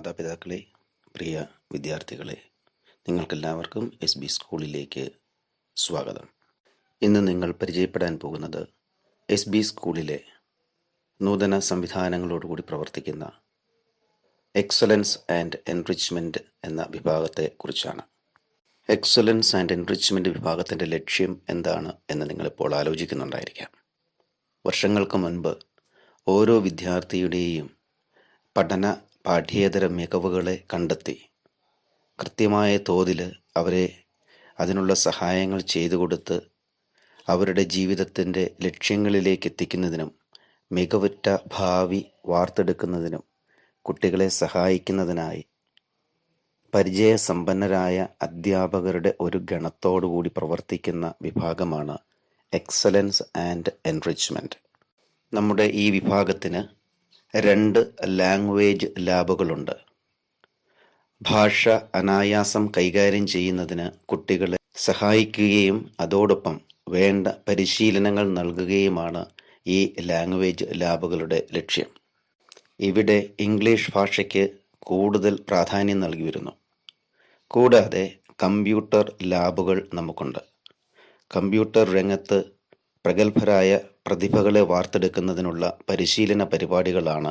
മാതാപിതാക്കളെ, പ്രിയ വിദ്യാർത്ഥികളെ, നിങ്ങൾക്കെല്ലാവർക്കും SB സ്കൂളിലേക്ക് സ്വാഗതം. ഇന്ന് നിങ്ങൾ പരിചയപ്പെടാൻ പോകുന്നത് SB സ്കൂളിലെ നൂതന സംവിധാനങ്ങളോടുകൂടി പ്രവർത്തിക്കുന്ന എക്സലൻസ് ആൻഡ് എൻറിച്ച്മെൻറ്റ് എന്ന വിഭാഗത്തെക്കുറിച്ചാണ്. എക്സലൻസ് ആൻഡ് എൻറിച്ച്മെൻറ്റ് വിഭാഗത്തിൻ്റെ ലക്ഷ്യം എന്താണ് എന്ന് നിങ്ങളിപ്പോൾ ആലോചിക്കുന്നുണ്ടായിരിക്കാം. വർഷങ്ങൾക്ക് മുൻപ് ഓരോ വിദ്യാർത്ഥിയുടെയും പഠന പാഠ്യേതര മികവുകളെ കണ്ടെത്തി കൃത്യമായ തോതിൽ അവരെ അതിനുള്ള സഹായങ്ങൾ ചെയ്തു കൊടുത്ത് അവരുടെ ജീവിതത്തിൻ്റെ ലക്ഷ്യങ്ങളിലേക്ക് എത്തിക്കുന്നതിനും മികവുറ്റ ഭാവി വാർത്തെടുക്കുന്നതിനും കുട്ടികളെ സഹായിക്കുന്നതിനായി പരിചയസമ്പന്നരായ അധ്യാപകരുടെ ഒരു ഗണത്തോടുകൂടി പ്രവർത്തിക്കുന്ന വിഭാഗമാണ് എക്സലൻസ് ആൻഡ് എൻറിച്ച്മെൻറ്റ്. നമ്മുടെ ഈ വിഭാഗത്തിന് 2 ലാംഗ്വേജ് ലാബുകളുണ്ട്. ഭാഷ അനായാസം കൈകാര്യം ചെയ്യുന്നതിന് കുട്ടികളെ സഹായിക്കുകയും അതോടൊപ്പം വേണ്ട പരിശീലനങ്ങൾ നൽകുകയുമാണ് ഈ ലാംഗ്വേജ് ലാബുകളുടെ ലക്ഷ്യം. ഇവിടെ ഇംഗ്ലീഷ് ഭാഷയ്ക്ക് കൂടുതൽ പ്രാധാന്യം നൽകി വരുന്നു. കൂടാതെ കമ്പ്യൂട്ടർ ലാബുകൾ നമുക്കുണ്ട്. കമ്പ്യൂട്ടർ രംഗത്ത് പ്രഗത്ഭരായ പ്രതിഭകളെ വാർത്തെടുക്കുന്നതിനുള്ള പരിശീലന പരിപാടികളാണ്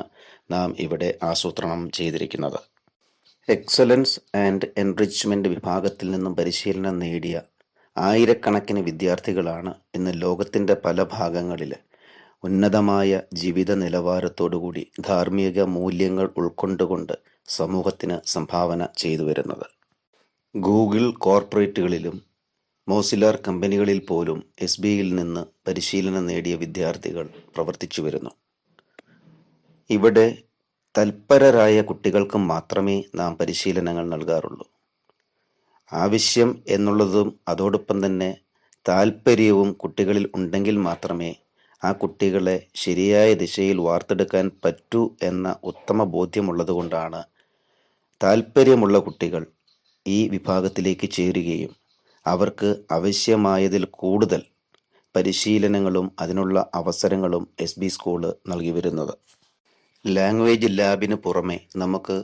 നാം ഇവിടെ ആസൂത്രണം ചെയ്തിരിക്കുന്നത്. എക്സലൻസ് ആൻഡ് എൻറിച്ച്മെൻറ്റ് വിഭാഗത്തിൽ നിന്നും പരിശീലനം നേടിയ ആയിരക്കണക്കിന് വിദ്യാർത്ഥികളാണ് ഇന്ന് ലോകത്തിൻ്റെ പല ഭാഗങ്ങളിൽ ഉന്നതമായ ജീവിത നിലവാരത്തോടുകൂടി ധാർമ്മിക മൂല്യങ്ങൾ ഉൾക്കൊണ്ടുകൊണ്ട് സമൂഹത്തിന് സംഭാവന ചെയ്തു വരുന്നത്. ഗൂഗിൾ കോർപ്പറേറ്റുകളിലും മോസിലാർ കമ്പനികളിൽ പോലും SBയിൽ നിന്ന് പരിശീലനം നേടിയ വിദ്യാർത്ഥികൾ പ്രവർത്തിച്ചു വരുന്നു. ഇവിടെ തൽപരരായ കുട്ടികൾക്ക് മാത്രമേ നാം പരിശീലനങ്ങൾ നൽകാറുള്ളൂ. ആവശ്യം എന്നുള്ളതും അതോടൊപ്പം തന്നെ താല്പര്യവും കുട്ടികളിൽ ഉണ്ടെങ്കിൽ മാത്രമേ ആ കുട്ടികളെ ശരിയായ ദിശയിൽ വാർത്തെടുക്കാൻ പറ്റൂ എന്ന ഉത്തമ ബോധ്യമുള്ളതുകൊണ്ടാണ് താല്പര്യമുള്ള കുട്ടികൾ ഈ വിഭാഗത്തിലേക്ക് ചേരുകയും അവർക്ക് ആവശ്യമായതിൽ കൂടുതൽ പരിശീലനങ്ങളും അതിനുള്ള അവസരങ്ങളും SB സ്കൂള് നൽകി വരുന്നത്. ലാംഗ്വേജ് ലാബിന് പുറമെ നമുക്ക്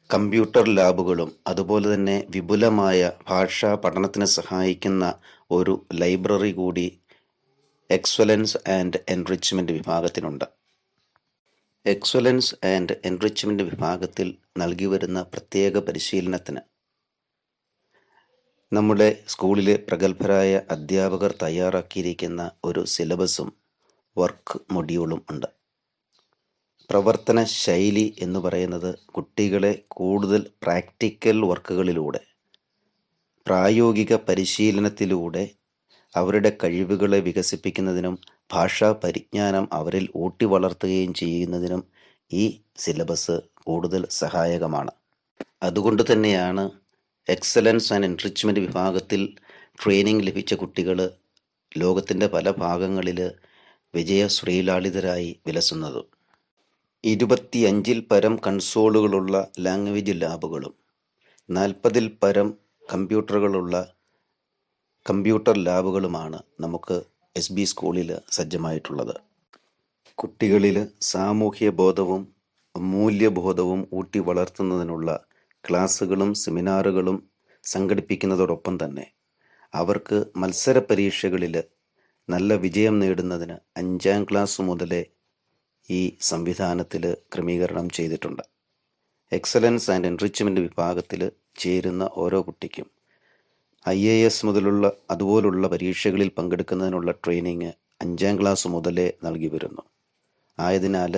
കമ്പ്യൂട്ടർ ലാബുകളും അതുപോലെ തന്നെ വിപുലമായ ഭാഷാ പഠനത്തിന് സഹായിക്കുന്ന ഒരു ലൈബ്രറി കൂടി എക്സലൻസ് ആൻഡ് എൻറിച്ച്മെൻറ്റ് വിഭാഗത്തിനുണ്ട്. എക്സലൻസ് ആൻഡ് എൻറിച്ച്മെൻറ്റ് വിഭാഗത്തിൽ നൽകി വരുന്ന പ്രത്യേക പരിശീലനത്തിന് നമ്മുടെ സ്കൂളിലെ പ്രഗത്ഭരായ അധ്യാപകർ തയ്യാറാക്കിയിരിക്കുന്ന ഒരു സിലബസും വർക്ക് മൊഡ്യൂളും ഉണ്ട്. പ്രവർത്തന ശൈലി എന്ന് പറയുന്നത് കുട്ടികളെ കൂടുതൽ പ്രാക്ടിക്കൽ വർക്കുകളിലൂടെ പ്രായോഗിക പരിശീലനത്തിലൂടെ അവരുടെ കഴിവുകളെ വികസിപ്പിക്കുന്നതിനും ഭാഷാ പരിജ്ഞാനം അവരിൽ ഊട്ടി വളർത്തുകയും ചെയ്യുന്നതിനും ഈ സിലബസ് കൂടുതൽ സഹായകമാണ്. അതുകൊണ്ട് തന്നെയാണ് എക്സലൻസ് ആൻഡ് എൻറിച്ച്മെൻറ്റ് വിഭാഗത്തിൽ ട്രെയിനിങ് ലഭിച്ച കുട്ടികൾ ലോകത്തിൻ്റെ പല ഭാഗങ്ങളിൽ വിജയശ്രീലാളിതരായി വിലസുന്നതും. 25-ൽ പരം കൺസോളുകളുള്ള ലാംഗ്വേജ് ലാബുകളും 40-ൽ പരം കമ്പ്യൂട്ടറുകളുള്ള കമ്പ്യൂട്ടർ ലാബുകളുമാണ് നമുക്ക് SB സ്കൂളിൽ സജ്ജമായിട്ടുള്ളത്. കുട്ടികളിൽ സാമൂഹ്യ ബോധവും മൂല്യബോധവും ഊട്ടി വളർത്തുന്നതിനുള്ള ക്ലാസ്സുകളും സെമിനാറുകളും സംഘടിപ്പിക്കുന്നതോടൊപ്പം തന്നെ അവർക്ക് മത്സര പരീക്ഷകളിൽ നല്ല വിജയം നേടുന്നതിന് 5ാം ക്ലാസ് മുതലേ ഈ സംവിധാനത്തിൽ ക്രമീകരണം ചെയ്തിട്ടുണ്ട്. എക്സലൻസ് ആൻഡ് എൻറിച്ച്മെൻറ്റ് വിഭാഗത്തിൽ ചേരുന്ന ഓരോ കുട്ടിക്കും IAS മുതലുള്ള അതുപോലുള്ള പരീക്ഷകളിൽ പങ്കെടുക്കുന്നതിനുള്ള ട്രെയിനിങ് 5ാം ക്ലാസ് മുതലേ നൽകി വരുന്നു. ആയതിനാൽ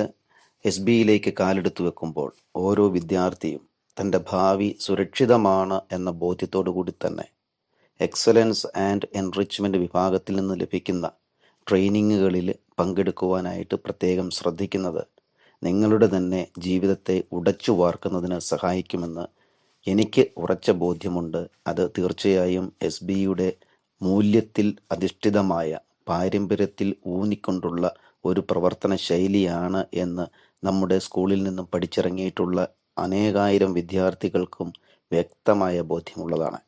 SBയിലേക്ക് കാലെടുത്തു വെക്കുമ്പോൾ ഓരോ വിദ്യാർത്ഥിയും തൻ്റെ ഭാവി സുരക്ഷിതമാണ് എന്ന ബോധ്യത്തോടു കൂടി തന്നെ എക്സലൻസ് ആൻഡ് എൻറിച്ച്മെൻറ്റ് വിഭാഗത്തിൽ നിന്ന് ലഭിക്കുന്ന ട്രെയിനിങ്ങുകളിൽ പങ്കെടുക്കുവാനായിട്ട് പ്രത്യേകം ശ്രദ്ധിക്കുന്നത് നിങ്ങളുടെ തന്നെ ജീവിതത്തെ ഉടച്ചു വാർക്കുന്നതിന് സഹായിക്കുമെന്ന് എനിക്ക് ഉറച്ച ബോധ്യമുണ്ട്. അത് തീർച്ചയായും SBയുടെ മൂല്യത്തിൽ അധിഷ്ഠിതമായ പാരമ്പര്യത്തിൽ ഊന്നിക്കൊണ്ടുള്ള ഒരു പ്രവർത്തന ശൈലിയാണ് എന്ന് നമ്മുടെ സ്കൂളിൽ നിന്നും പഠിച്ചിറങ്ങിയിട്ടുള്ള അനേകായിരം വിദ്യാർത്ഥികൾക്കും വ്യക്തമായ ബോധ്യമുള്ളതാണ്.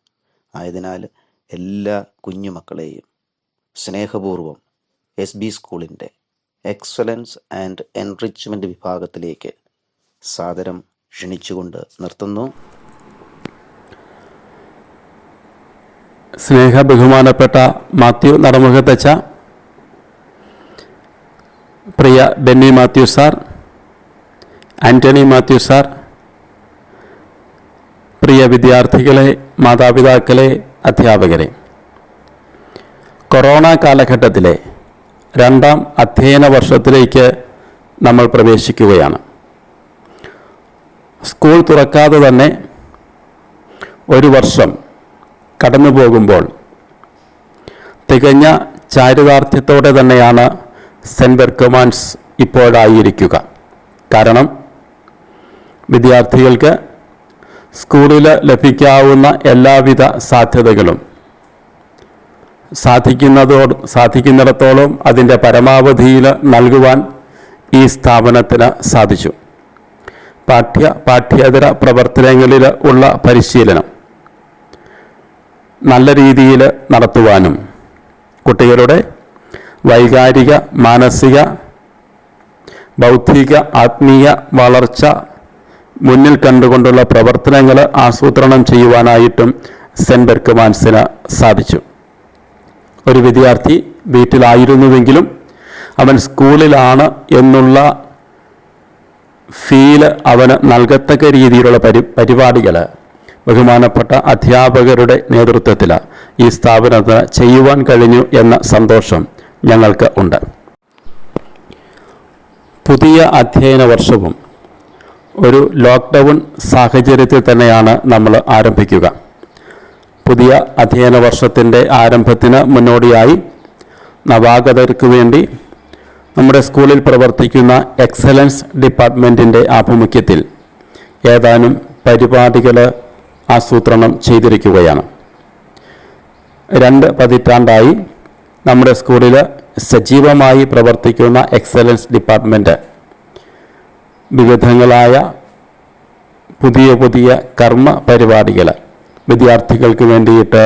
ആയതിനാൽ എല്ലാ കുഞ്ഞുമക്കളെയും സ്നേഹപൂർവം SB സ്കൂളിൻ്റെ എക്സലൻസ് ആൻഡ് എൻറിച്ച്മെൻറ്റ് വിഭാഗത്തിലേക്ക് സാദരം ക്ഷണിച്ചുകൊണ്ട് നിർത്തുന്നു. സ്നേഹ ബഹുമാനപ്പെട്ട മാത്യു നടമുഖത്തച്ഛ, പ്രിയ ബെന്നി മാത്യു സാർ, ആൻ്റണി മാത്യു സാർ, പ്രിയ വിദ്യാർത്ഥികളെ, മാതാപിതാക്കളെ, അധ്യാപകരെ, കൊറോണ കാലഘട്ടത്തിലെ 2ാം അധ്യയന വർഷത്തിലേക്ക് നമ്മൾ പ്രവേശിക്കുകയാണ്. സ്കൂൾ തുറക്കാതെ തന്നെ ഒരു വർഷം കടന്നു പോകുമ്പോൾ തികഞ്ഞ ചാരിതാർത്ഥ്യത്തോടെ തന്നെയാണ് സെൻറ്റ് ബെർക്കമാൻസ് ഇപ്പോഴായിരിക്കുക. കാരണം വിദ്യാർത്ഥികൾക്ക് സ്കൂളിൽ ലഭിക്കാവുന്ന എല്ലാവിധ സാധ്യതകളും സാധിക്കുന്നിടത്തോളം അതിൻ്റെ പരമാവധിയിൽ നൽകുവാൻ ഈ സ്ഥാപനത്തിന് സാധിച്ചു. പാഠ്യേതര പ്രവർത്തനങ്ങളിൽ ഉള്ള പരിശീലനം നല്ല രീതിയിൽ നടത്തുവാനും കുട്ടികളുടെ വൈകാരിക, മാനസിക, ബൗദ്ധിക, ആത്മീയ വളർച്ച മുന്നിൽ കണ്ടുകൊണ്ടുള്ള പ്രവർത്തനങ്ങൾ ആസൂത്രണം ചെയ്യുവാനായിട്ടും സെൻറ്റ് ബെർക്കമാൻസിന് സാധിച്ചു. ഒരു വിദ്യാർത്ഥി വീട്ടിലായിരുന്നുവെങ്കിലും അവൻ സ്കൂളിലാണ് എന്നുള്ള ഫീല് അവന് നൽകത്തക്ക രീതിയിലുള്ള പരിപാടികൾ ബഹുമാനപ്പെട്ട അധ്യാപകരുടെ നേതൃത്വത്തിൽ ഈ സ്ഥാപനത്തിന് ചെയ്യുവാൻ കഴിഞ്ഞു എന്ന സന്തോഷം ഞങ്ങൾക്ക് ഉണ്ട്. പുതിയ അധ്യയന വർഷവും ഒരു ലോക്ക്ഡൗൺ സാഹചര്യത്തിൽ തന്നെയാണ് നമ്മൾ ആരംഭിക്കുക. പുതിയ അധ്യയന വർഷത്തിൻ്റെ ആരംഭത്തിന് മുന്നോടിയായി നവാഗതർക്ക് വേണ്ടി നമ്മുടെ സ്കൂളിൽ പ്രവർത്തിക്കുന്ന എക്സലൻസ് ഡിപ്പാർട്ട്മെൻറ്റിൻ്റെ ആഭിമുഖ്യത്തിൽ ഏതാനും പരിപാടികൾ ആസൂത്രണം ചെയ്തിരിക്കുകയാണ്. 2 പതിറ്റാണ്ടായി നമ്മുടെ സ്കൂളിൽ സജീവമായി പ്രവർത്തിക്കുന്ന എക്സലൻസ് ഡിപ്പാർട്ട്മെൻറ്റ് വിവിധങ്ങളായ പുതിയ കർമ്മ പരിപാടികൾ വിദ്യാർത്ഥികൾക്ക് വേണ്ടിയിട്ട്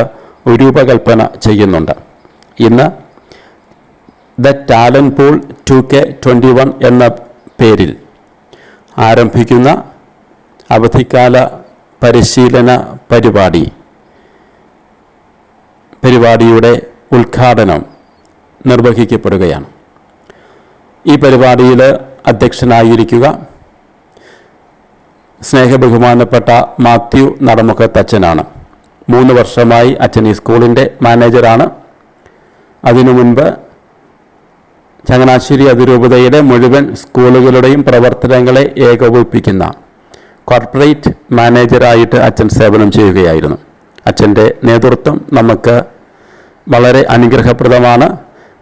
രൂപകൽപ്പന ചെയ്യുന്നുണ്ട്. ഇന്ന് ദ ടാലൻറ്റ് പൂൾ 2K21 എന്ന പേരിൽ ആരംഭിക്കുന്ന അവധിക്കാല പരിശീലന പരിപാടിയുടെ ഉദ്ഘാടനം നിർവഹിക്കപ്പെടുകയാണ്. ഈ പരിപാടിയിൽ അധ്യക്ഷനായിരിക്കുക സ്നേഹബഹുമാനപ്പെട്ട മാത്യു നടമുഖത്തച്ഛനാണ്. 3 വർഷമായി അച്ഛൻ ഈ സ്കൂളിൻ്റെ മാനേജറാണ്. അതിനു മുൻപ് ചങ്ങനാശ്ശേരി അതിരൂപതയുടെ മുഴുവൻ സ്കൂളുകളുടെയും പ്രവർത്തനങ്ങളെ ഏകോപിപ്പിക്കുന്ന കോർപ്പറേറ്റ് മാനേജറായിട്ട് അച്ഛൻ സേവനം ചെയ്യുകയായിരുന്നു. അച്ഛൻ്റെ നേതൃത്വം നമുക്ക് വളരെ അനുഗ്രഹപ്രദമാണ്.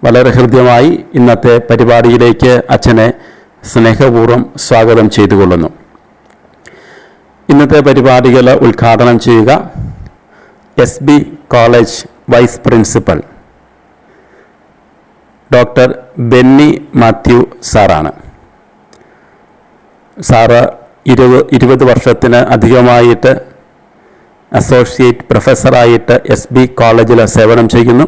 വളരെ ഹൃദ്യമായി ഇന്നത്തെ പരിപാടിയിലേക്ക് അച്ഛനെ സ്നേഹപൂർവ്വം സ്വാഗതം ചെയ്തുകൊള്ളുന്നു. ഇന്നത്തെ പരിപാടികൾ ഉദ്ഘാടനം ചെയ്യുക SB college vice principal doctor Benny Mathew സാറാണ്. സാറ് 20 വർഷത്തിന് അധികമായിട്ട് അസോസിയേറ്റ് പ്രൊഫസറായിട്ട് SB കോളേജിൽ സേവനം ചെയ്യുന്നു.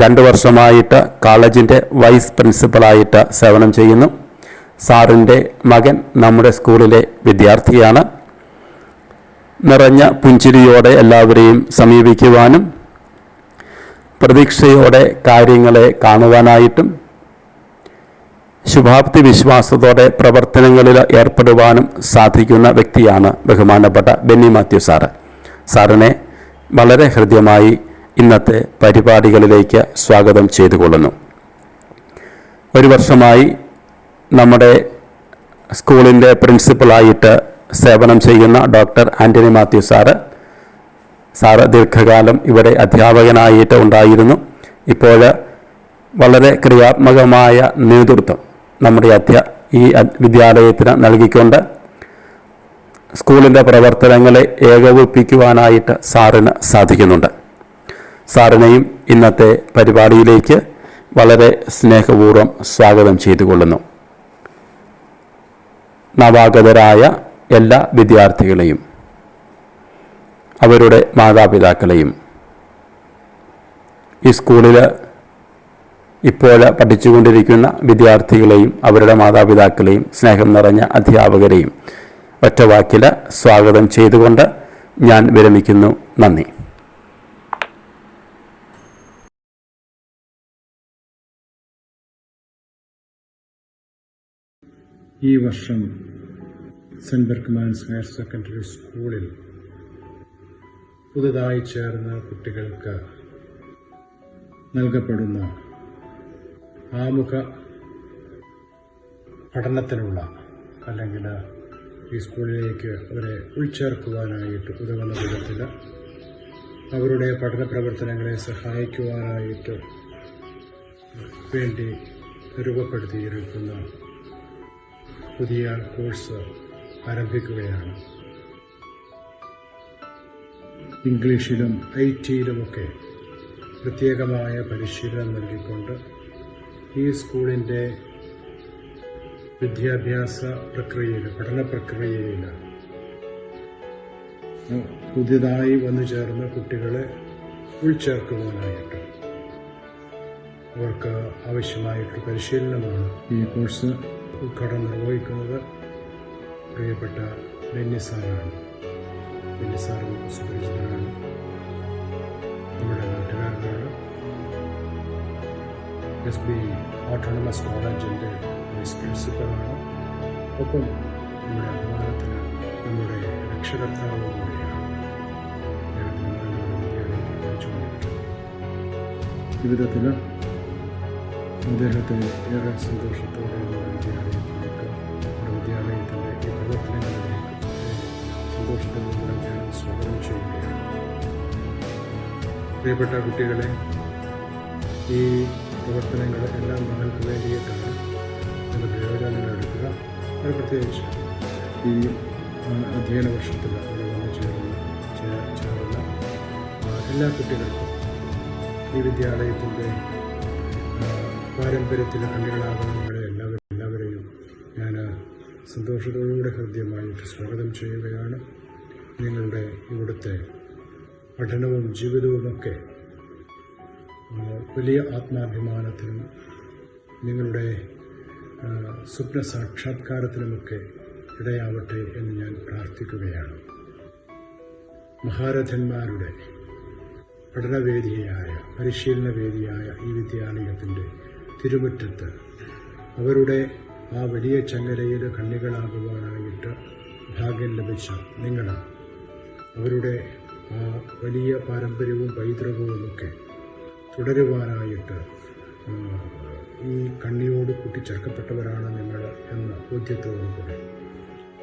2 വർഷമായിട്ട് കോളേജിൻ്റെ വൈസ് പ്രിൻസിപ്പളായിട്ട് സേവനം ചെയ്യുന്നു. സാറിൻ്റെ മകൻ നമ്മുടെ സ്കൂളിലെ വിദ്യാർത്ഥിയാണ്. നിറഞ്ഞ പുഞ്ചിരിയോടെ എല്ലാവരെയും സമീപിക്കുവാനും പ്രതീക്ഷയോടെ കാര്യങ്ങളെ കാണുവാനായിട്ടും ശുഭാപ്തി വിശ്വാസത്തോടെ പ്രവർത്തനങ്ങളിൽ ഏർപ്പെടുവാനും സാധിക്കുന്ന വ്യക്തിയാണ് ബഹുമാനപ്പെട്ട ബെന്നി മാത്യു സാറ്. സാറിനെ വളരെ ഹൃദ്യമായി ഇന്നത്തെ പരിപാടികളിലേക്ക് സ്വാഗതം ചെയ്തുകൊള്ളുന്നു. 1 വർഷമായി നമ്മുടെ സ്കൂളിൻ്റെ പ്രിൻസിപ്പളായിട്ട് സേവനം ചെയ്യുന്ന ഡോക്ടർ ആൻ്റണി മാത്യു സാറ് ദീർഘകാലം ഇവിടെ അധ്യാപകനായിട്ട് ഉണ്ടായിരുന്നു. ഇപ്പോൾ വളരെ ക്രിയാത്മകമായ നേതൃത്വം നമ്മുടെ ഈ വിദ്യാലയത്തിന് നൽകിക്കൊണ്ട് സ്കൂളിൻ്റെ പ്രവർത്തനങ്ങളെ ഏകോപിപ്പിക്കുവാനായിട്ട് സാറിന് സാധിക്കുന്നുണ്ട്. സാറിനെയും ഇന്നത്തെ പരിപാടിയിലേക്ക് വളരെ സ്നേഹപൂർവ്വം സ്വാഗതം ചെയ്തുകൊള്ളുന്നു. നവാഗതരായ എല്ലാ വിദ്യാർത്ഥികളെയും അവരുടെ മാതാപിതാക്കളെയും ഈ സ്കൂളിൽ ഇപ്പോൾ പഠിച്ചുകൊണ്ടിരിക്കുന്ന വിദ്യാർത്ഥികളെയും അവരുടെ മാതാപിതാക്കളെയും സ്നേഹം നിറഞ്ഞ അധ്യാപകരെയും ഒറ്റവാക്കിൽ സ്വാഗതം ചെയ്തുകൊണ്ട് ഞാൻ വിരമിക്കുന്നു. നന്ദി. ഈ വർഷം സെൻറ്റ് ബെർക്ക്മാൻസ് ഹയർ സെക്കൻഡറി സ്കൂളിൽ പുതുതായി ചേർന്ന കുട്ടികൾക്ക് നൽകപ്പെടുന്ന ആമുഖ പഠനത്തിനുള്ള അല്ലെങ്കിൽ ഈ സ്കൂളിലേക്ക് അവരെ ഉൾച്ചേർക്കുവാനായിട്ട് ഉതകുന്ന വിധത്തിൽ അവരുടെ പഠന പ്രവർത്തനങ്ങളെ സഹായിക്കുവാനായിട്ട് വേണ്ടി രൂപപ്പെടുത്തിയിരിക്കുന്ന പുതിയ കോഴ്സ് ആരംഭിക്കുകയാണ്. ഇംഗ്ലീഷിലും IT-യിലുമൊക്കെ പ്രത്യേകമായ പരിശീലനം നൽകിക്കൊണ്ട് ഈ സ്കൂളിൻ്റെ വിദ്യാഭ്യാസ പ്രക്രിയയിൽ, പഠന പ്രക്രിയയിൽ പുതിയതായി വന്നു ചേർന്ന കുട്ടികളെ ഉൾച്ചേർക്കുവാനായിട്ട് അവർക്ക് ആവശ്യമായിട്ടുള്ള പരിശീലനമാണ് ഈ കോഴ്സ് ഉദ്ഘാടനം നിർവഹിക്കുന്നത് പ്രിയപ്പെട്ട ബെന്നി സാറാണ്. ബെന്നി സാർ സുപരിചിതനാണ്, നമ്മുടെ നാട്ടുകാരനാണ്. SB ഓട്ടോണമസ് കോളേജിൻ്റെ വൈസ് പ്രിൻസിപ്പലാണ്. ഒപ്പം നമ്മുടെ അഭിമാനത്തിന് നമ്മുടെ രക്ഷകർത്താവ് കൂടിയാണ്. ഈ വിധത്തിൽ അദ്ദേഹത്തെ ഏറെ സന്തോഷത്തോടെയുള്ള വിദ്യാലയത്തിലേക്ക്, നമ്മുടെ വിദ്യാലയത്തിൻ്റെ ഈ പ്രവർത്തനങ്ങളിലേക്ക് സന്തോഷത്തോടുകൂടെ ഞാൻ സ്വാഗതം ചെയ്യുകയാണ്. പ്രിയപ്പെട്ട കുട്ടികളെ, ഈ പ്രവർത്തനങ്ങൾ എല്ലാം നിങ്ങൾക്ക് വേണ്ടിയിട്ടാണ്. അതിൻ്റെ പ്രയോജനങ്ങൾ എടുക്കുക. അത് പ്രത്യേകിച്ച് ഈ അധ്യയന വർഷത്തിൽ അവിടെ വന്നു ചേർന്ന എല്ലാ കുട്ടികൾക്കും ഈ വിദ്യാലയത്തിൻ്റെ പാരമ്പര്യത്തിലെ കണ്ണികളാകുന്ന നിങ്ങളെ എല്ലാവരെയും ഞാൻ സന്തോഷത്തോടെ ഹൃദ്യമായിട്ട് സ്വാഗതം ചെയ്യുകയാണ്. നിങ്ങളുടെ ഇവിടുത്തെ പഠനവും ജീവിതവുമൊക്കെ വലിയ ആത്മാഭിമാനത്തിനും നിങ്ങളുടെ സ്വപ്ന സാക്ഷാത്കാരത്തിനുമൊക്കെ ഇടയാവട്ടെ എന്ന് ഞാൻ പ്രാർത്ഥിക്കുകയാണ്. മഹാരഥന്മാരുടെ പഠനവേദിയായ, പരിശീലനവേദിയായ ഈ വിദ്യാലയത്തിൻ്റെ തിരുമുറ്റത്ത് അവരുടെ ആ വലിയ ചങ്ങലയിൽ കണ്ണികളാകുവാനായിട്ട് ഭാഗ്യം ലഭിച്ച നിങ്ങൾ, അവരുടെ ആ വലിയ പാരമ്പര്യവും പൈതൃകവുമൊക്കെ തുടരുവാനായിട്ട് ഈ കണ്ണിയോട് കൂട്ടിച്ചേർക്കപ്പെട്ടവരാണ് നിങ്ങൾ എന്ന ബോധ്യത്തോടുകൂടെ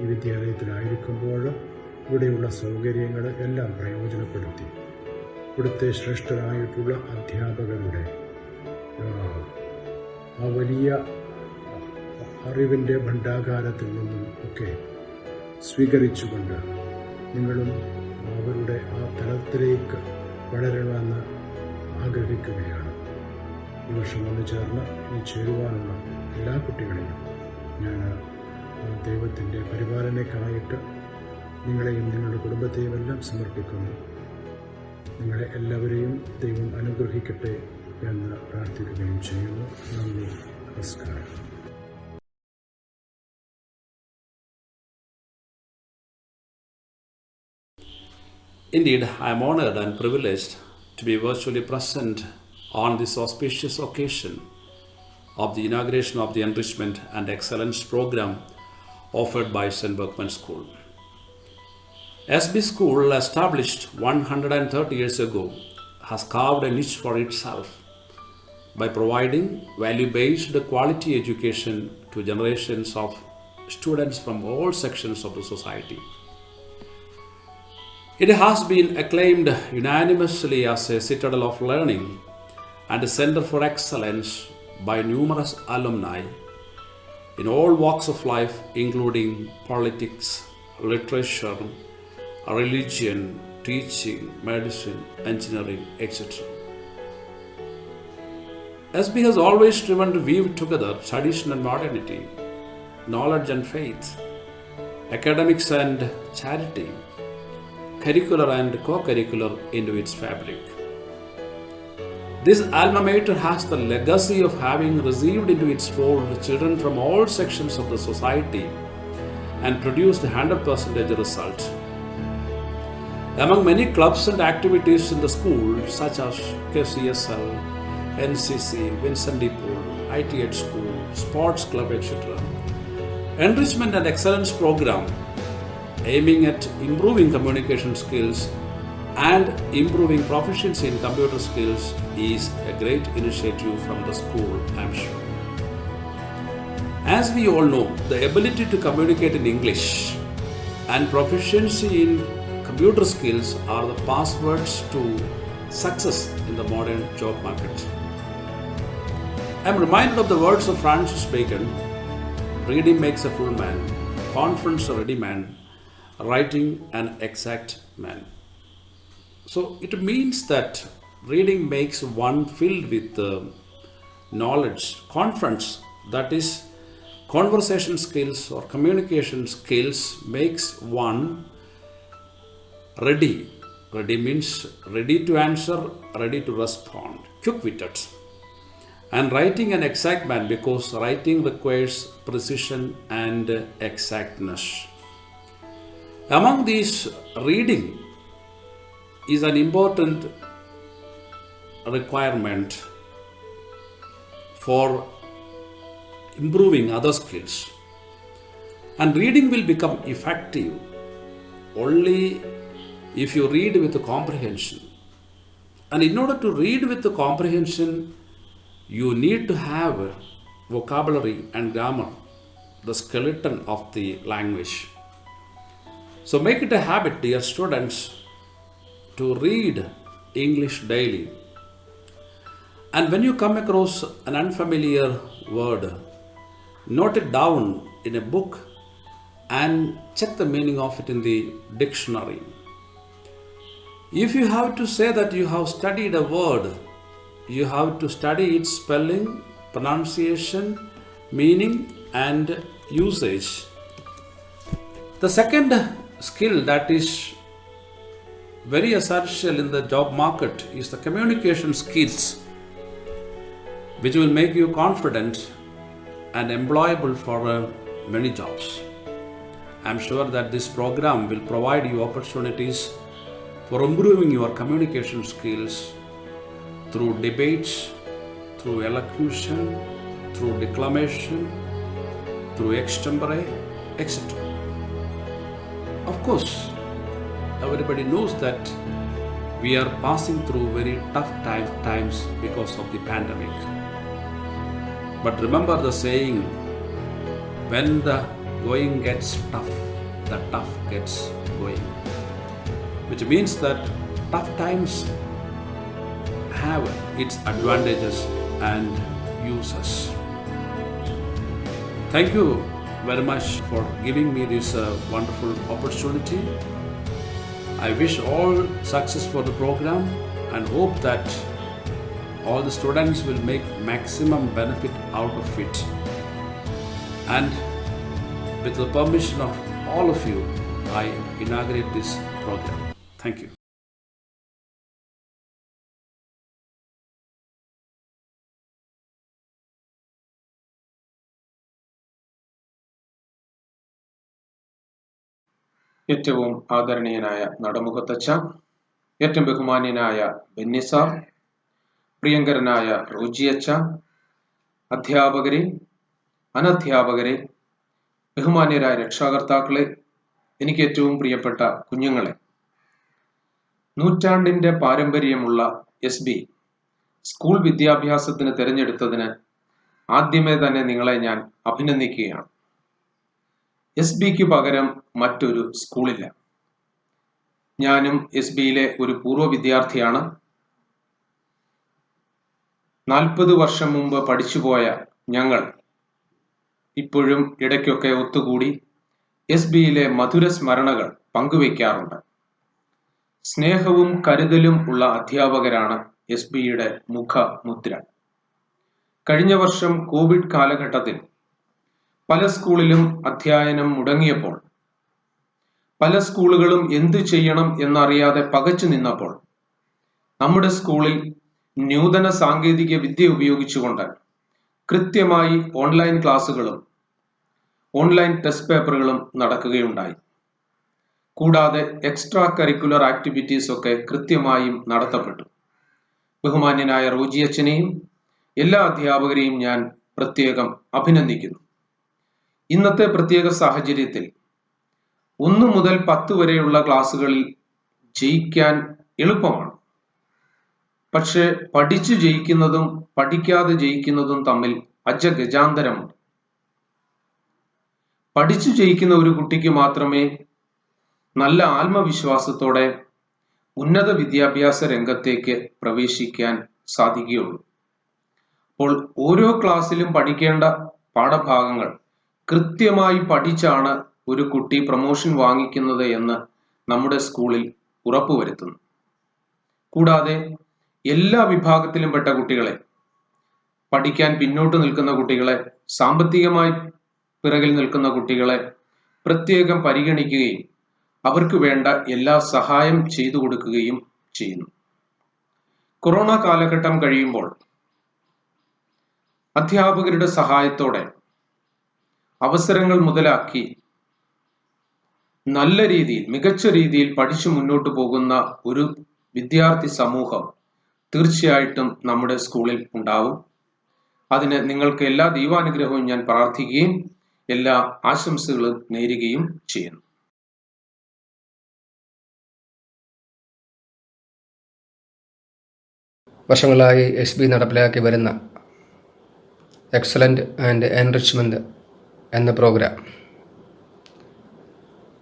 ഈ വിദ്യാലയത്തിലായിരിക്കുമ്പോൾ ഇവിടെയുള്ള സൗകര്യങ്ങൾ എല്ലാം പ്രയോജനപ്പെടുത്തി ഇവിടുത്തെ ശ്രേഷ്ഠരായിട്ടുള്ള അധ്യാപകരുടെ ആ വലിയ അറിവിൻ്റെ ഭണ്ഡാകാരത്തിൽ നിന്നും ഒക്കെ സ്വീകരിച്ചുകൊണ്ട് നിങ്ങളും അവരുടെ ആ തലത്തിലേക്ക് വളരണമെന്ന് ആഗ്രഹിക്കുകയാണ്. ഈ വർഷം വന്നു ചേർന്ന് ഈ ചേരുവാനുള്ള എല്ലാ കുട്ടികളെയും ഞാൻ ദൈവത്തിൻ്റെ പരിപാലനയ്ക്കായിട്ട് നിങ്ങളെയും നിങ്ങളുടെ കുടുംബത്തെയും എല്ലാം സമർപ്പിക്കുന്നു. നിങ്ങളെ എല്ലാവരെയും ദൈവം അനുഗ്രഹിക്കട്ടെ എന്ന് പ്രാർത്ഥിക്കുകയും ചെയ്യുന്നു. നന്ദി, നമസ്കാരം. Indeed, I am honored and privileged to be virtually present on this auspicious occasion of the inauguration of the Enrichment and Excellence program offered by St. Berkman School. SB School, established 130 years ago, has carved a niche for itself by providing value-based quality education to generations of students from all sections of the society. It has been acclaimed unanimously as a citadel of learning and a center for excellence by numerous alumni in all walks of life, including politics, literature, religion, teaching, medicine, engineering, etc. SB has always striven to weave together tradition and modernity, knowledge and faith, academics and charity, curricular and co-curricular into its fabric. This alma mater has the legacy of having received into its fold children from all sections of the society and produced 100% result. Among many clubs and activities in the school, such as KCSL, NCC, Vincent de Paul, ITH School, Sports Club, etc., enrichment and excellence program aiming at improving communication skills and improving proficiency in computer skills is a great initiative from the school, I'm sure. As we all know, the ability to communicate in English and proficiency in computer skills are the passwords to success in the modern job market. I am reminded of the words of Francis Bacon: reading makes a full man, conference a ready man, writing an exact man. So it means that reading makes one filled with knowledge. Conference, that is conversation skills or communication skills, makes one ready. Ready means ready to answer, ready to respond, quick-witted. And writing an exact man, because writing requires precision and exactness. Among these, reading is an important requirement for improving other skills. And reading will become effective only if you read with comprehension. And in order to read with comprehension, you need to have vocabulary and grammar, the skeleton of the language. So make it a habit, dear students, to read English daily. And when you come across an unfamiliar word, note it down in a book and check the meaning of it in the dictionary. If you have to say that you have studied a word, you have to study its spelling, pronunciation, meaning, and usage. The second skill that is very essential in the job market is the communication skills, which will make you confident and employable for many jobs. I am sure that this program will provide you opportunities for improving your communication skills through debates, through elocution, through declamation, through extempore, etc. Of course, everybody knows that we are passing through very tough times because of the pandemic. But remember the saying, when the going gets tough, the tough gets going. Which means that tough times have its advantages and uses. Thank you very much for giving me this wonderful opportunity. I wish all success for the program and hope that all the students will make maximum benefit out of it. And with the permission of all of you, I inaugurate this program. Thank you. ഏറ്റവും ആദരണീയനായ നടമുഖത്തച്ഛ, ഏറ്റവും ബഹുമാന്യനായ ബെന്നിസാർ, പ്രിയങ്കരനായ റോജിയച്ഛ, അധ്യാപകരെ, അനധ്യാപകരെ, ബഹുമാന്യരായ രക്ഷാകർത്താക്കളെ, എനിക്ക് ഏറ്റവും പ്രിയപ്പെട്ട കുഞ്ഞുങ്ങളെ, നൂറ്റാണ്ടിന്റെ പാരമ്പര്യമുള്ള SB സ്കൂൾ വിദ്യാഭ്യാസത്തിന് തിരഞ്ഞെടുത്തതിന് ആദ്യമേ തന്നെ നിങ്ങളെ ഞാൻ അഭിനന്ദിക്കുകയാണ്. SBക്ക് പകരം മറ്റൊരു സ്കൂളില്ല. ഞാനും SBയിലെ ഒരു പൂർവ്വ വിദ്യാർത്ഥിയാണ്. 40 വർഷം മുമ്പ് പഠിച്ചുപോയ ഞങ്ങൾ ഇപ്പോഴും ഇടയ്ക്കൊക്കെ ഒത്തുകൂടി SBയിലെ മധുര സ്മരണകൾ പങ്കുവയ്ക്കാറുണ്ട്. സ്നേഹവും കരുതലും ഉള്ള അധ്യാപകരാണ് SBയുടെ മുഖമുദ്ര. കഴിഞ്ഞ വർഷം കോവിഡ് കാലഘട്ടത്തിൽ പല സ്കൂളിലും അധ്യയനം മുടങ്ങിയപ്പോൾ, പല സ്കൂളുകളും എന്തു ചെയ്യണം എന്നറിയാതെ പകച്ചു നിന്നപ്പോൾ, നമ്മുടെ സ്കൂളിൽ നൂതന സാങ്കേതിക വിദ്യ ഉപയോഗിച്ചുകൊണ്ട് കൃത്യമായി ഓൺലൈൻ ക്ലാസ്സുകളും ഓൺലൈൻ ടെസ്റ്റ് പേപ്പറുകളും നടക്കുകയുണ്ടായി. കൂടാതെ എക്സ്ട്രാ കരിക്കുലർ ആക്ടിവിറ്റീസ് ഒക്കെ കൃത്യമായും നടത്തപ്പെട്ടു. ബഹുമാന്യനായ റോജി അച്ഛനെയും എല്ലാ അധ്യാപകരെയും ഞാൻ പ്രത്യേകം അഭിനന്ദിക്കുന്നു. ഇന്നത്തെ പ്രത്യേക സാഹചര്യത്തിൽ 1 മുതൽ 10 വരെയുള്ള ക്ലാസ്സുകളിൽ ജയിക്കാൻ എളുപ്പമാണ്. പക്ഷെ പഠിച്ചു ജയിക്കുന്നതും പഠിക്കാതെ ജയിക്കുന്നതും തമ്മിൽ അജഗജാന്തരമുണ്ട്. പഠിച്ചു ജയിക്കുന്ന ഒരു കുട്ടിക്ക് മാത്രമേ നല്ല ആത്മവിശ്വാസത്തോടെ ഉന്നത വിദ്യാഭ്യാസ രംഗത്തേക്ക് പ്രവേശിക്കാൻ സാധിക്കുകയുള്ളൂ. അപ്പോൾ ഓരോ ക്ലാസ്സിലും പഠിക്കേണ്ട പാഠഭാഗങ്ങൾ കൃത്യമായി പഠിച്ചാണ് ഒരു കുട്ടി പ്രൊമോഷൻ വാങ്ങിക്കുന്നത് എന്ന് നമ്മുടെ സ്കൂളിൽ ഉറപ്പുവരുത്തുന്നു. കൂടാതെ എല്ലാ വിഭാഗത്തിലും പെട്ട കുട്ടികളെ, പഠിക്കാൻ പിന്നോട്ട് നിൽക്കുന്ന കുട്ടികളെ, സാമ്പത്തികമായി പിറകിൽ നിൽക്കുന്ന കുട്ടികളെ പ്രത്യേകം പരിഗണിക്കുകയും അവർക്ക് വേണ്ട എല്ലാ സഹായം ചെയ്തു കൊടുക്കുകയും ചെയ്യുന്നു. കൊറോണ കാലഘട്ടം കഴിയുമ്പോൾ അധ്യാപകരുടെ സഹായത്തോടെ അവസരങ്ങൾ മുതലാക്കി നല്ല രീതിയിൽ, മികച്ച രീതിയിൽ പഠിച്ചു മുന്നോട്ട് പോകുന്ന ഒരു വിദ്യാർത്ഥി സമൂഹം തീർച്ചയായിട്ടും നമ്മുടെ സ്കൂളിൽ ഉണ്ടാവും. അതിന് നിങ്ങൾക്ക് എല്ലാ ദൈവാനുഗ്രഹവും ഞാൻ പ്രാർത്ഥിക്കുകയും എല്ലാ ആശംസകളും നേരുകയും ചെയ്യുന്നു. വർഷങ്ങളായി SB നടപ്പിലാക്കി വരുന്ന എക്സലൻ്റ് ആൻഡ് എൻറിച്ച്മെൻറ്റ് എന്ന പ്രോഗ്രാം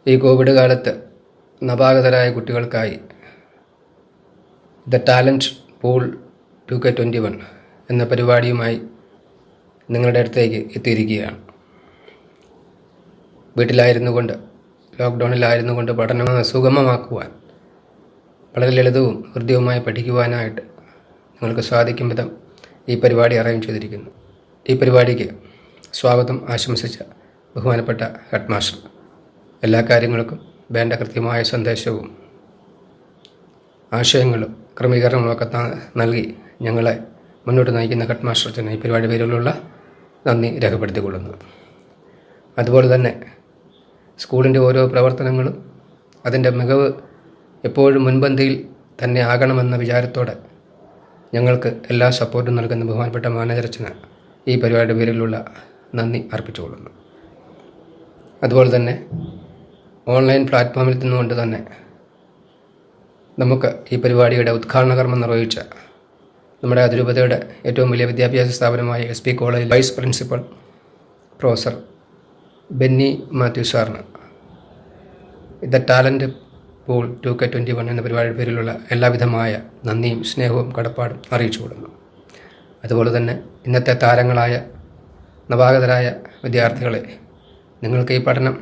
ഈ കോവിഡ് കാലത്ത് നവാഗതരായ കുട്ടികൾക്കായി ദ ടാലൻറ്റ് പൂൾ 2K21 എന്ന പരിപാടിയുമായി നിങ്ങളുടെ അടുത്തേക്ക് എത്തിയിരിക്കുകയാണ്. വീട്ടിലായിരുന്നു കൊണ്ട്, ലോക്ക്ഡൗണിലായിരുന്നു കൊണ്ട് പഠനം സുഗമമാക്കുവാൻ, വളരെ ലളിതവും ഹൃദ്യവുമായി പഠിക്കുവാനായിട്ട് നിങ്ങൾക്ക് സാധിക്കും വിധം ഈ പരിപാടി അറേഞ്ച് ചെയ്തിരിക്കുന്നു. ഈ പരിപാടിക്ക് സ്വാഗതം ആശംസിച്ച ബഹുമാനപ്പെട്ട ഹെഡ് മാസ്റ്റർ എല്ലാ കാര്യങ്ങൾക്കും വേണ്ട കൃത്യമായ സന്ദേശവും ആശയങ്ങളും ക്രമീകരണങ്ങളൊക്കെ നൽകി ഞങ്ങളെ മുന്നോട്ട് നയിക്കുന്ന ഹെഡ് മാസ്റ്റർ ഈ പരിപാടി പേരിലുള്ള നന്ദി രേഖപ്പെടുത്തിക്കൊള്ളുന്നു. അതുപോലെ തന്നെ സ്കൂളിൻ്റെ ഓരോ പ്രവർത്തനങ്ങളും അതിൻ്റെ മികവ് എപ്പോഴും മുൻപന്തിയിൽ തന്നെ ആകണമെന്ന വിചാരത്തോടെ ഞങ്ങൾക്ക് എല്ലാ സപ്പോർട്ടും നൽകുന്ന ബഹുമാനപ്പെട്ട മാനേജറച്ചന് ഈ പരിപാടിയുടെ പേരിലുള്ള നന്ദി അർപ്പിച്ചുകൊള്ളുന്നു. അതുപോലെ തന്നെ ഓൺലൈൻ പ്ലാറ്റ്ഫോമിൽ നിന്നുകൊണ്ട് തന്നെ നമുക്ക് ഈ പരിപാടിയുടെ ഉദ്ഘാടന കർമ്മം നിർവഹിച്ച നമ്മുടെ അതിരൂപതയുടെ ഏറ്റവും വലിയ വിദ്യാഭ്യാസ സ്ഥാപനമായ SB college vice principal professor Benny Mathew സാറിന് ദ ടാലൻറ്റ് പൂൾ 2K21 എന്ന പരിപാടിയുടെ പേരിലുള്ള എല്ലാവിധമായ നന്ദിയും സ്നേഹവും കടപ്പാടും അറിയിച്ചു കൊടുക്കുന്നു. അതുപോലെ തന്നെ ഇന്നത്തെ താരങ്ങളായ നവാഗതരായ വിദ്യാർത്ഥികളെ, നിങ്ങൾക്ക് ഈ പഠനം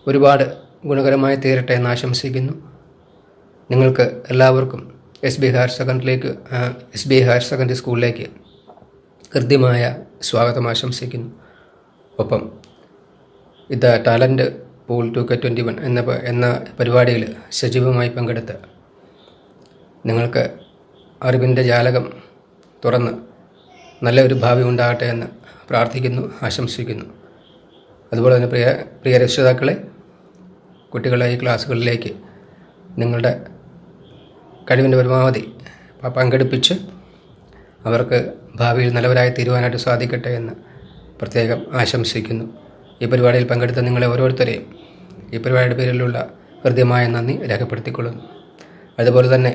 ഒരുപാട് ഗുണകരമായി തീരട്ടെ എന്ന് ആശംസിക്കുന്നു. നിങ്ങൾക്ക് എല്ലാവർക്കും SB ഹയർ സെക്കൻഡറി സ്കൂളിലേക്ക് കൃത്യമായ സ്വാഗതം ആശംസിക്കുന്നു. ഒപ്പം ഇത് ടാലൻറ്റ് പൂൾ 2K21 എന്ന പരിപാടിയിൽ സജീവമായി പങ്കെടുത്ത് നിങ്ങൾക്ക് അറിവിൻ്റെ ജാലകം തുറന്ന് നല്ലൊരു ഭാവി ഉണ്ടാകട്ടെ എന്ന് പ്രാർത്ഥിക്കുന്നു, ആശംസിക്കുന്നു. അതുപോലെ തന്നെ പ്രിയ രക്ഷിതാക്കളെ, കുട്ടികളെ ഈ ക്ലാസ്സുകളിലേക്ക് നിങ്ങളുടെ കഴിവിൻ്റെ പരമാവധി പങ്കെടുപ്പിച്ച് അവർക്ക് ഭാവിയിൽ നല്ലവരായി തീരുവാനായിട്ട് സാധിക്കട്ടെ എന്ന് പ്രത്യേകം ആശംസിക്കുന്നു. ഈ പരിപാടിയിൽ പങ്കെടുത്ത നിങ്ങളെ ഓരോരുത്തരെയും ഈ പരിപാടിയുടെ പേരിലുള്ള ഹൃദ്യമായ നന്ദി രേഖപ്പെടുത്തിക്കൊള്ളുന്നു. അതുപോലെ തന്നെ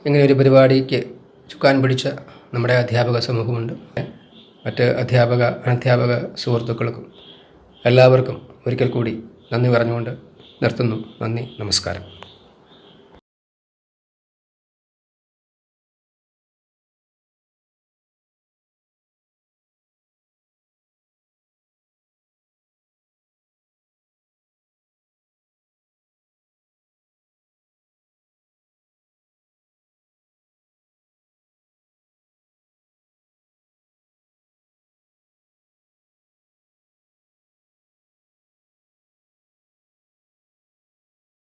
ഇങ്ങനെയൊരു പരിപാടിക്ക് ചുക്കാൻ പിടിച്ച നമ്മുടെ അധ്യാപക സമൂഹമുണ്ട്. മറ്റ് അനധ്യാപക സുഹൃത്തുക്കൾക്കും എല്ലാവർക്കും ഒരിക്കൽ കൂടി നന്ദി പറഞ്ഞുകൊണ്ട് നിർത്തുന്നു. നന്ദി, നമസ്കാരം.